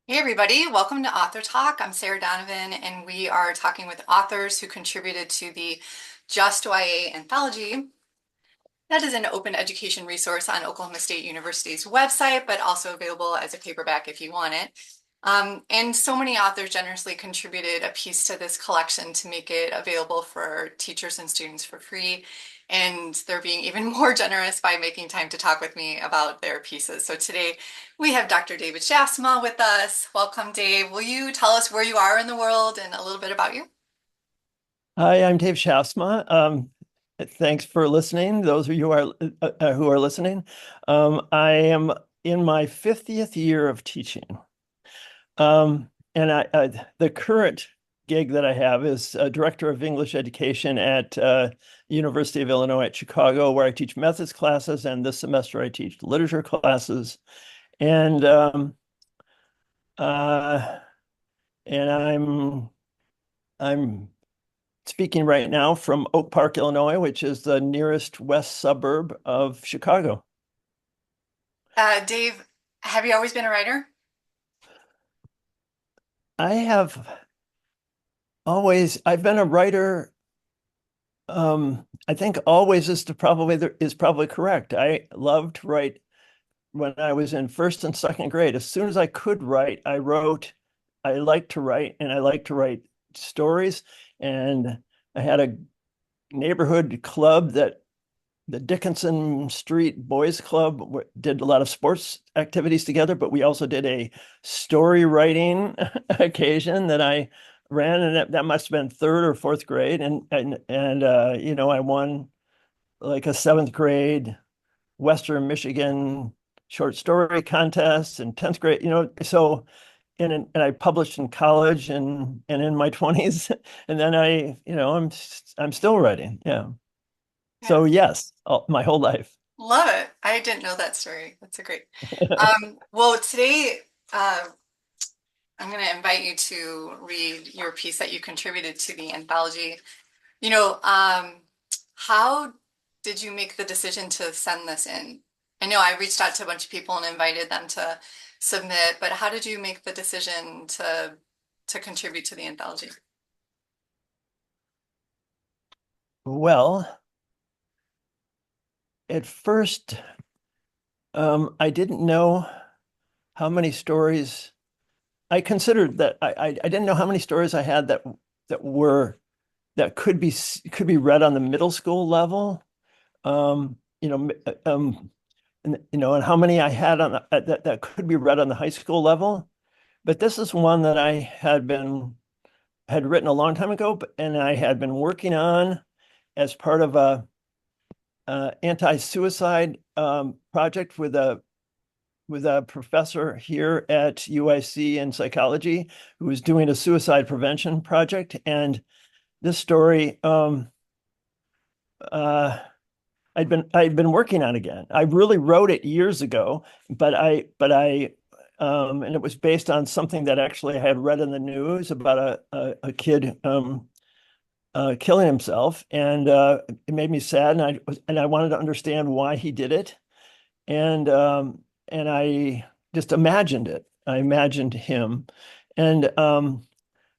Hey everybody, welcome to Author Talk. I'm Sarah Donovan, and we are talking with authors who contributed to the Just YA anthology. That is an open education resource on Oklahoma State University's website, but also available as a paperback if you want it. And so many authors generously contributed a piece to this collection to make it available for teachers and students for free. And they're being even more generous by making time to talk with me about their pieces. So today we have Dr. David Schaafsma with us. Welcome, Dave. Will you tell us where you are in the world and a little bit about you? Hi, I'm Dave Schaafsma. Thanks for listening. Those of you who are listening, I am in my 50th year of teaching, and the current gig that I have is director of English education at University of Illinois at Chicago, where I teach methods classes, and this semester I teach literature classes, and uh, and I'm speaking right now from Oak Park, Illinois, which is the nearest west suburb of Chicago. Dave, have you always been a writer? I have I've been a writer. I think always is probably correct. I loved to write when I was in first and second grade. As soon as I could write, I wrote. I liked to write, and I liked to write stories. And I had a neighborhood club that the Dickinson Street Boys Club did a lot of sports activities together, but we also did a story writing occasion that I ran, and that must have been third or fourth grade. And I won like a seventh grade Western Michigan short story contest and 10th grade, so and I published in college and in my 20s. And then I'm still writing. Yeah. Yeah. So yes, my whole life. Love it. I didn't know that story. That's a great. Well, today I'm going to invite you to read your piece that you contributed to the anthology. You know, how did you make the decision to send this in? I know I reached out to a bunch of people and invited them to submit, but how did you make the decision to contribute to the anthology? Well, at first, I didn't know how many stories I considered that I didn't know how many stories I had that were that could be read on the middle school level. Um, you know, and how many I had that could be read on the high school level. But this is one that I had written a long time ago, and I had been working on as part of a anti-suicide project with a professor here at UIC in psychology who was doing a suicide prevention project. And this story uh, I'd been working on again. I really wrote it years ago, and it was based on something that actually I had read in the news about a kid killing himself, and it made me sad, and I wanted to understand why he did it, and I just imagined it. I imagined him, and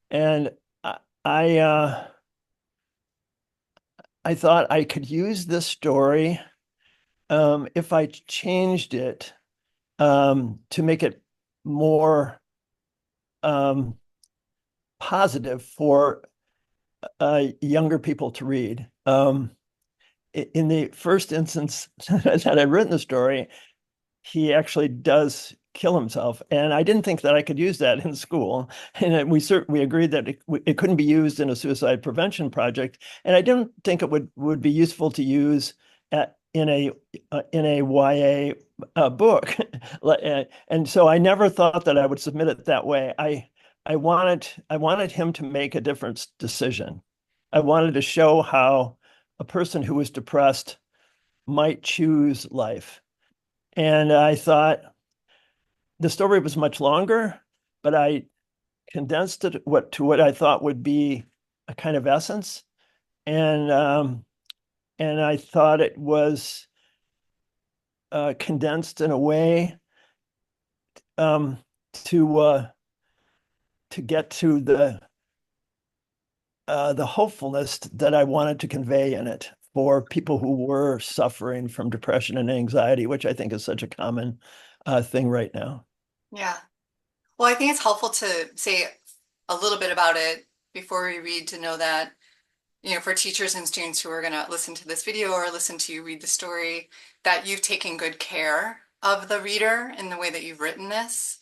and I I, I thought I could use this story if I changed it to make it more um, positive for younger people to read. In the first instance that I'd written the story, he actually does kill himself, and I didn't think that I could use that in school. And we agreed that it couldn't be used in a suicide prevention project, and I didn't think it would be useful to use in a YA book. And so I never thought that I would submit it that way. I wanted him to make a different decision. I wanted to show how a person who was depressed might choose life. And I thought the story was much longer, but I condensed it to what I thought would be a kind of essence. And and I thought it was condensed in a way um, to to get to the hopefulness that I wanted to convey in it for people who were suffering from depression and anxiety, which I think is such a common thing right now. Yeah. Well, I think it's helpful to say a little bit about it before we read to know that, for teachers and students who are going to listen to this video or listen to you read the story, that you've taken good care of the reader in the way that you've written this.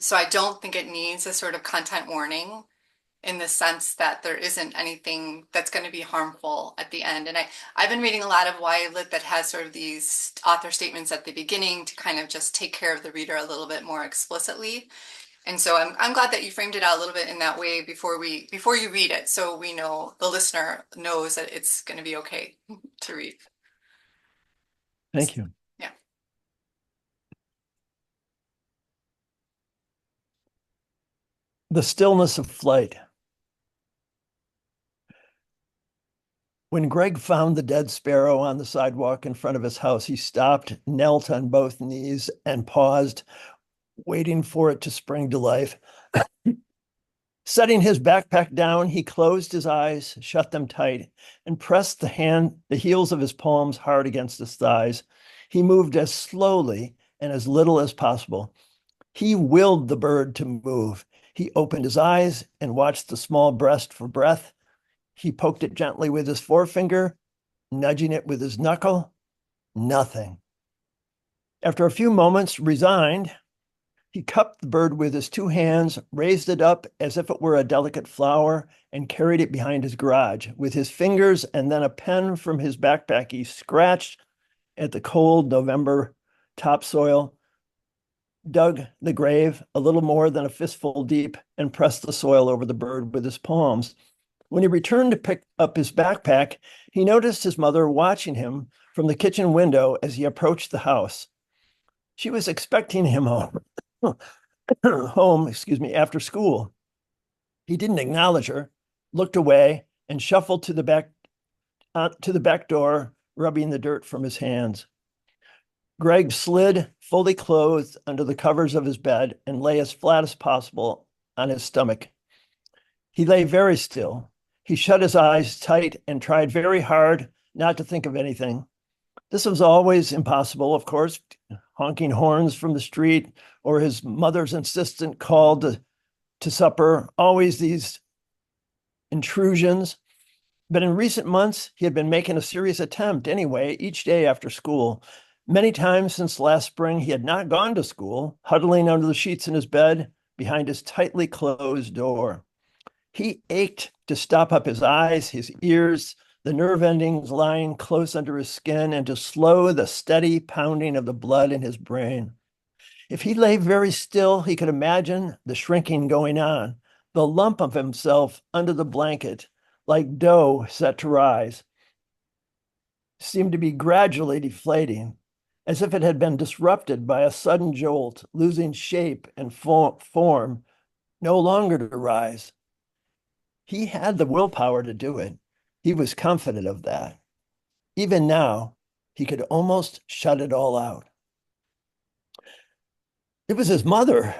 So I don't think it needs a sort of content warning in the sense that there isn't anything that's going to be harmful at the end. And I've been reading a lot of YA Lit that has sort of these author statements at the beginning to kind of just take care of the reader a little bit more explicitly. And so I'm glad that you framed it out a little bit in that way before you read it, so we know the listener knows that it's going to be okay to read. Thank you. Yeah. The Stillness of Flight. When Greg found the dead sparrow on the sidewalk in front of his house, he stopped, knelt on both knees, and paused, waiting for it to spring to life. Setting his backpack down, he closed his eyes, shut them tight, and pressed the heels of his palms hard against his thighs. He moved as slowly and as little as possible. He willed the bird to move. He opened his eyes and watched the small breast for breath. He poked it gently with his forefinger, nudging it with his knuckle. Nothing. After a few moments, resigned, he cupped the bird with his two hands, raised it up as if it were a delicate flower, and carried it behind his garage. With his fingers and then a pen from his backpack, he scratched at the cold November topsoil, dug the grave a little more than a fistful deep, and pressed the soil over the bird with his palms. When he returned to pick up his backpack, he noticed his mother watching him from the kitchen window as he approached the house. She was expecting him home, after school. He didn't acknowledge her, looked away, and shuffled to the back door, rubbing the dirt from his hands. Greg slid, fully clothed, under the covers of his bed and lay as flat as possible on his stomach. He lay very still. He shut his eyes tight and tried very hard not to think of anything. This was always impossible, of course. Honking horns from the street or his mother's insistent call to supper, always these intrusions. But in recent months, he had been making a serious attempt anyway, each day after school. Many times since last spring, he had not gone to school, huddling under the sheets in his bed behind his tightly closed door. He ached to stop up his eyes, his ears, the nerve endings lying close under his skin, and to slow the steady pounding of the blood in his brain. If he lay very still, he could imagine the shrinking going on, the lump of himself under the blanket, like dough set to rise, seemed to be gradually deflating, as if it had been disrupted by a sudden jolt, losing shape and form, no longer to rise. He had the willpower to do it. He was confident of that. Even now, he could almost shut it all out. It was his mother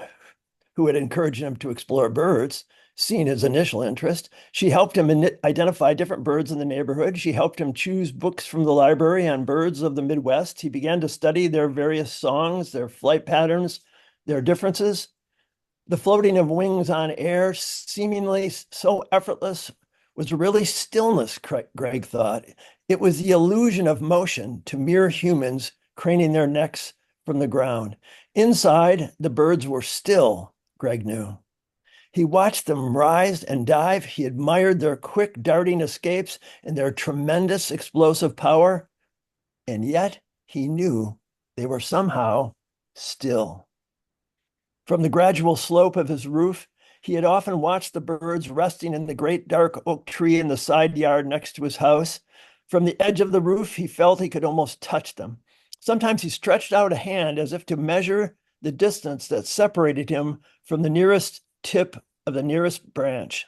who had encouraged him to explore birds, seeing his initial interest. She helped him identify different birds in the neighborhood. She helped him choose books from the library on birds of the Midwest. He began to study their various songs, their flight patterns, their differences. The floating of wings on air, seemingly so effortless, was really stillness, Greg thought. It was the illusion of motion to mere humans craning their necks from the ground. Inside, the birds were still, Greg knew. He watched them rise and dive. He admired their quick darting escapes and their tremendous explosive power. And yet he knew they were somehow still. From the gradual slope of his roof, he had often watched the birds resting in the great dark oak tree in the side yard next to his house. From the edge of the roof, he felt he could almost touch them. Sometimes he stretched out a hand as if to measure the distance that separated him from the nearest tip of the nearest branch.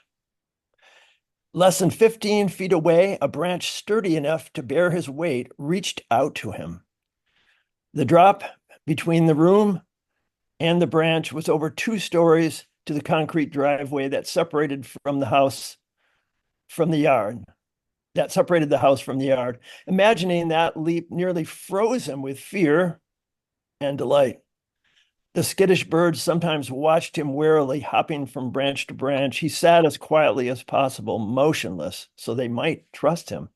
Less than 15 feet away, a branch sturdy enough to bear his weight reached out to him. The drop between the room and the branch was over 2 stories to the concrete driveway that separated from the house from the yard. That separated the house from the yard. Imagining that leap nearly froze him with fear and delight. The skittish birds sometimes watched him warily, hopping from branch to branch. He sat as quietly as possible, motionless, so they might trust him.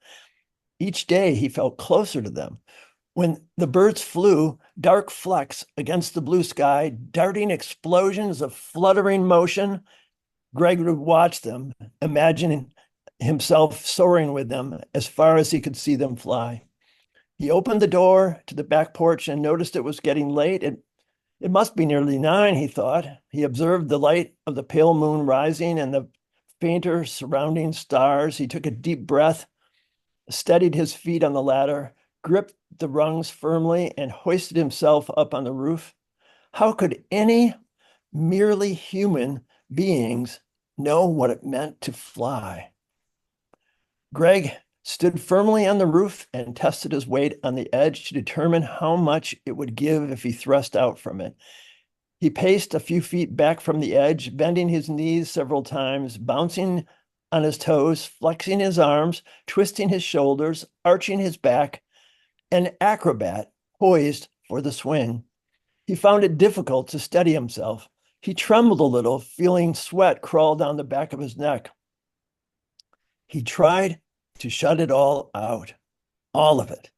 Each day he felt closer to them. When the birds flew, dark flecks against the blue sky, darting explosions of fluttering motion, Greg would watch them, imagining himself soaring with them as far as he could see them fly. He opened the door to the back porch and noticed it was getting late. It must be nearly 9, he thought. He observed the light of the pale moon rising and the fainter surrounding stars. He took a deep breath, steadied his feet on the ladder, gripped the rungs firmly, and hoisted himself up on the roof. How could any merely human beings know what it meant to fly? Greg stood firmly on the roof and tested his weight on the edge to determine how much it would give if he thrust out from it. He paced a few feet back from the edge, bending his knees several times, bouncing on his toes, flexing his arms, twisting his shoulders, arching his back, an acrobat poised for the swing. He found it difficult to steady himself. He trembled a little, feeling sweat crawl down the back of his neck. He tried to shut it all out, all of it.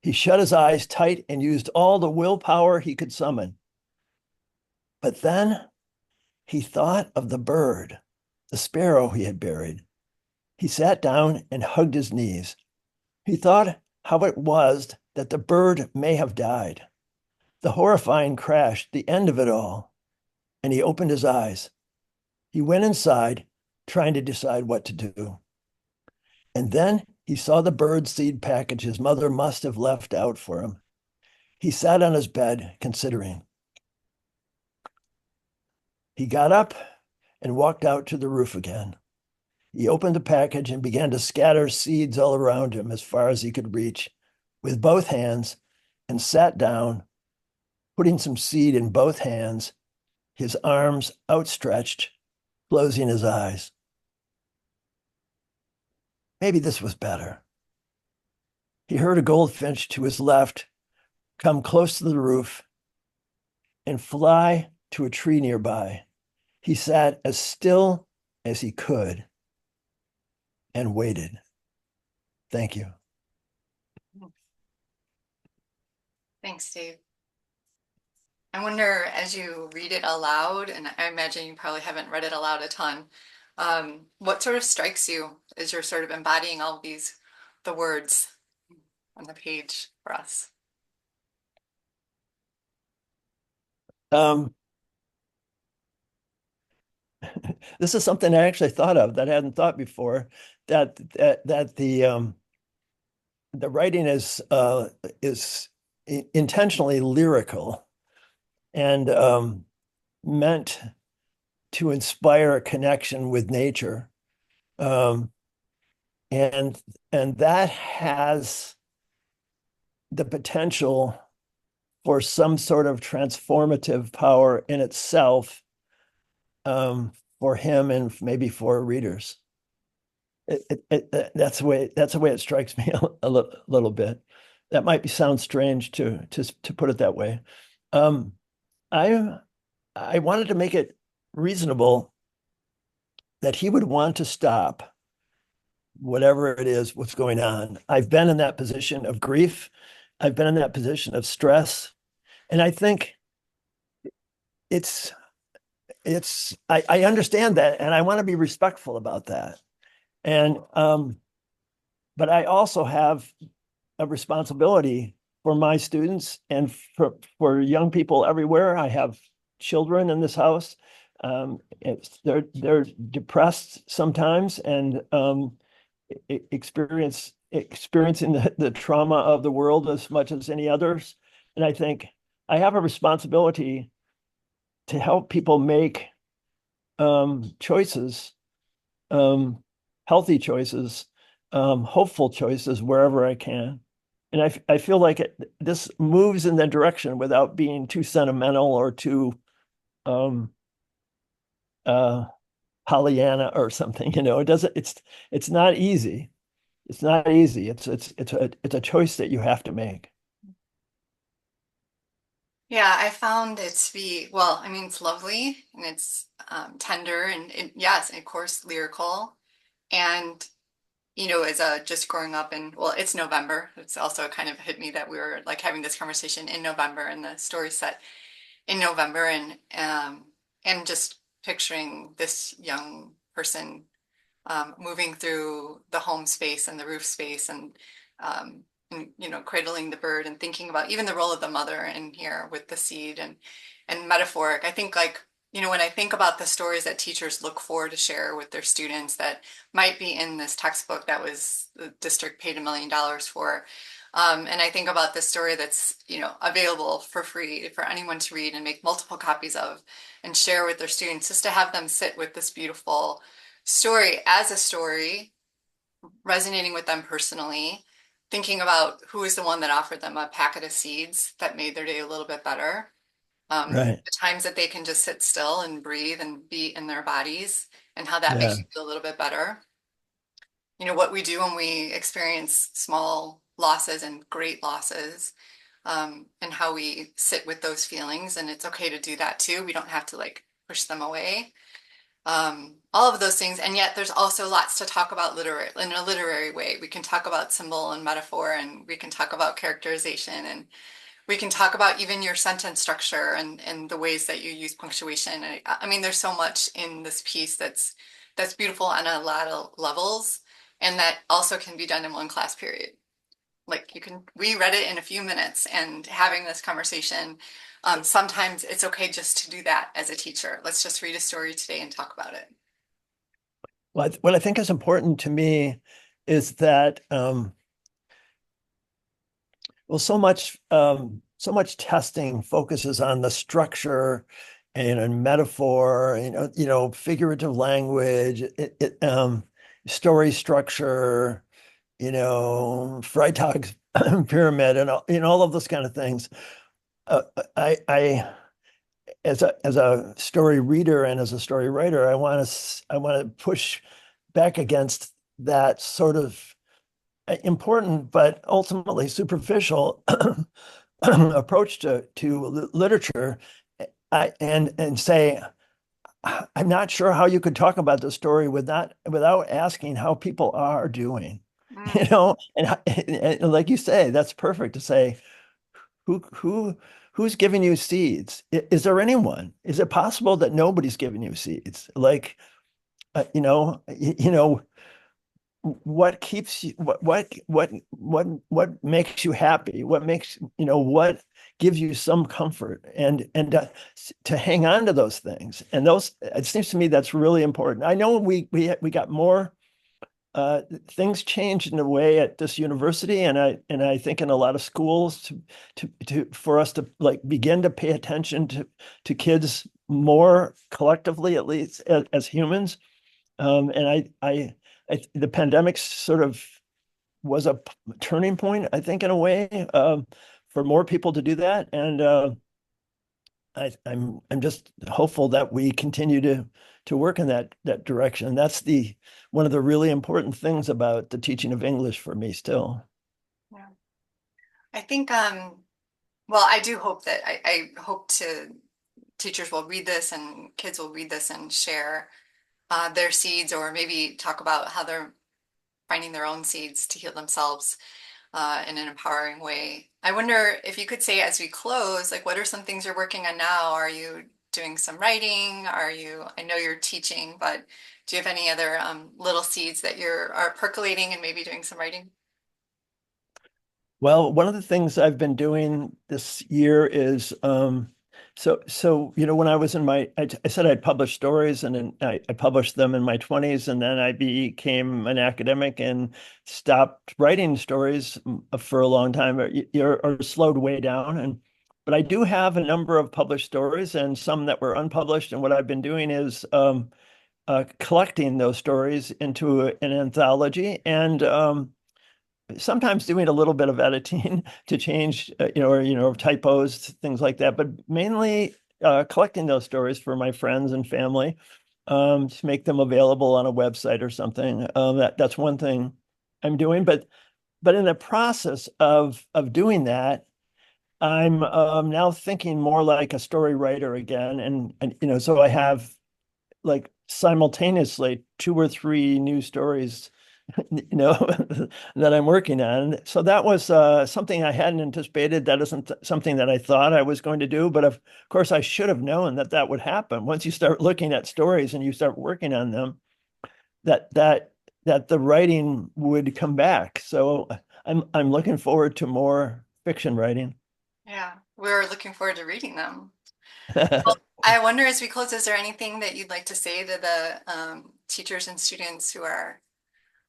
He shut his eyes tight and used all the willpower he could summon. But then he thought of the bird, the sparrow he had buried. He sat down and hugged his knees. He thought how it was that the bird may have died, the horrifying crash, the end of it all. And he opened his eyes. He went inside, trying to decide what to do. And then he saw the bird seed package his mother must have left out for him. He sat on his bed, considering. He got up and walked out to the roof again. He opened the package and began to scatter seeds all around him as far as he could reach with both hands, and sat down, putting some seed in both hands, his arms outstretched, closing his eyes. Maybe this was better. He heard a goldfinch to his left come close to the roof and fly to a tree nearby. He sat as still as he could and waited. Thank you. Thanks, Dave. I wonder, as you read it aloud, and I imagine you probably haven't read it aloud a ton, what sort of strikes you as you're sort of embodying all of these, the words on the page for us? This is something I actually thought of that I hadn't thought before, that the writing is intentionally lyrical and meant to inspire a connection with nature. And that has the potential for some sort of transformative power in itself, for him and maybe for readers. That's the way it strikes me a little bit. That might sound strange to put it that way. I wanted to make it reasonable that he would want to stop whatever it is, what's going on. I've been in that position of grief. I've been in that position of stress. And I think I understand that, and I want to be respectful about that. And but I also have a responsibility for my students and for young people everywhere. I have children in this house. They're depressed sometimes, and experiencing the trauma of the world as much as any others. And I think I have a responsibility to help people make choices, healthy choices, hopeful choices wherever I can. And I feel like this moves in that direction without being too sentimental or too Pollyanna or something, it doesn't, it's not easy. It's not easy. It's a choice that you have to make. Yeah, I found it to be, well, I mean, it's lovely and it's tender and yes, of course, lyrical. And, as a just growing up in, well, it's November. It's also kind of hit me that we were like having this conversation in November and the story set in November and just picturing this young person moving through the home space and the roof space and cradling the bird and thinking about even the role of the mother in here with the seed and metaphoric. I think like when I think about the stories that teachers look for to share with their students that might be in this textbook that was the district paid $1 million for. And I think about this story that's, available for free for anyone to read and make multiple copies of and share with their students, just to have them sit with this beautiful story as a story, resonating with them personally, thinking about who is the one that offered them a packet of seeds that made their day a little bit better. Right. The times that they can just sit still and breathe and be in their bodies and how that makes Yeah. you feel a little bit better. What we do when we experience small losses and great losses, and how we sit with those feelings. And it's okay to do that too. We don't have to like push them away. All of those things. And yet there's also lots to talk about literary in a literary way. We can talk about symbol and metaphor, and we can talk about characterization, and we can talk about even your sentence structure and the ways that you use punctuation. I mean, there's so much in this piece that's beautiful on a lot of levels, and that also can be done in one class period. Like we read it in a few minutes, and having this conversation, sometimes it's okay just to do that as a teacher. Let's just read a story today and talk about it. What I think is important to me is that well, so much testing focuses on the structure and metaphor, figurative language, story structure, Freitag's pyramid, and all of those kind of things. I as a story reader and as a story writer, I want to push back against that sort of important but ultimately superficial approach to literature. And say, I'm not sure how you could talk about the story without asking how people are doing, Mm, and like you say, that's perfect to say, who's giving you seeds? Is there anyone? Is it possible that nobody's giving you seeds? Like, what keeps you, what makes you happy? What gives you some comfort, and to hang on to those things. And those, it seems to me that's really important. I know we got more things changed in a way at this university, and I think in a lot of schools, for us to like begin to pay attention to kids more collectively, at least as humans. And the pandemic sort of was a turning point, I think, in a way, for more people to do that. And I'm just hopeful that we continue to work in that direction. That's one of the really important things about the teaching of English for me still. yeah. I think, well, I do hope that I hope to teachers will read this and kids will read this and share their seeds, or maybe talk about how they're finding their own seeds to heal themselves in an empowering way. I wonder if you could say as we close, like what are some things you're working on now? Are you doing some writing? I know you're teaching, but do you have any other little seeds that are percolating and maybe doing some writing? Well, one of the things I've been doing this year is when I was I said I'd publish stories, and then I published them in my 20s, and then I became an academic and stopped writing stories for a long time, or slowed way down. But I do have a number of published stories and some that were unpublished. And what I've been doing is collecting those stories into an anthology, and sometimes doing a little bit of editing to change, or typos, things like that, but mainly collecting those stories for my friends and family. to make them available on a website or something. That's one thing I'm doing, but in the process of doing that, I'm now thinking more like a story writer again, and so I have like simultaneously two or three new stories, that I'm working on. So that was something I hadn't anticipated. That isn't something that I thought I was going to do, but of course I should have known that that would happen. Once you start looking at stories and you start working on them, that that that the writing would come back. So I'm looking forward to more fiction writing. Yeah, we're looking forward to reading them. I wonder as we close, is there anything that you'd like to say to the teachers and students who are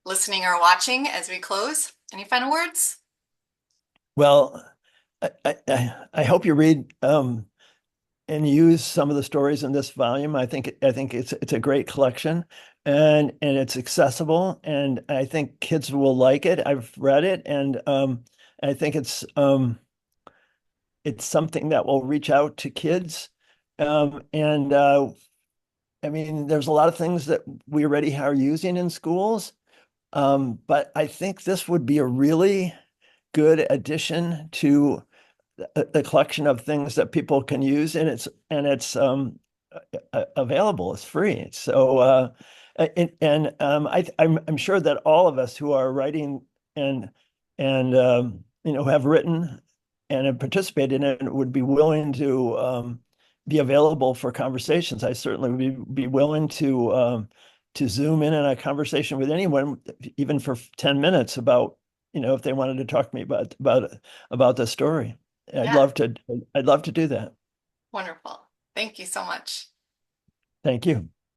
listening or watching as we close? Any final words? Well, I hope you read and use some of the stories in this volume. I think it's a great collection, and it's accessible, and I think kids will like it. I've read it, and I think it's something that will reach out to kids. And I mean, there's a lot of things that we already are using in schools, but I think this would be a really good addition to the collection of things that people can use, and it's available. It's free. So I'm sure that all of us who are writing and have written and have participated in it would be willing to be available for conversations. I certainly would be willing to zoom in on a conversation with anyone, even for 10 minutes about, if they wanted to talk to me about the story. I'd Yeah, love to I'd love to do that. wonderful. Thank you so much. Thank you.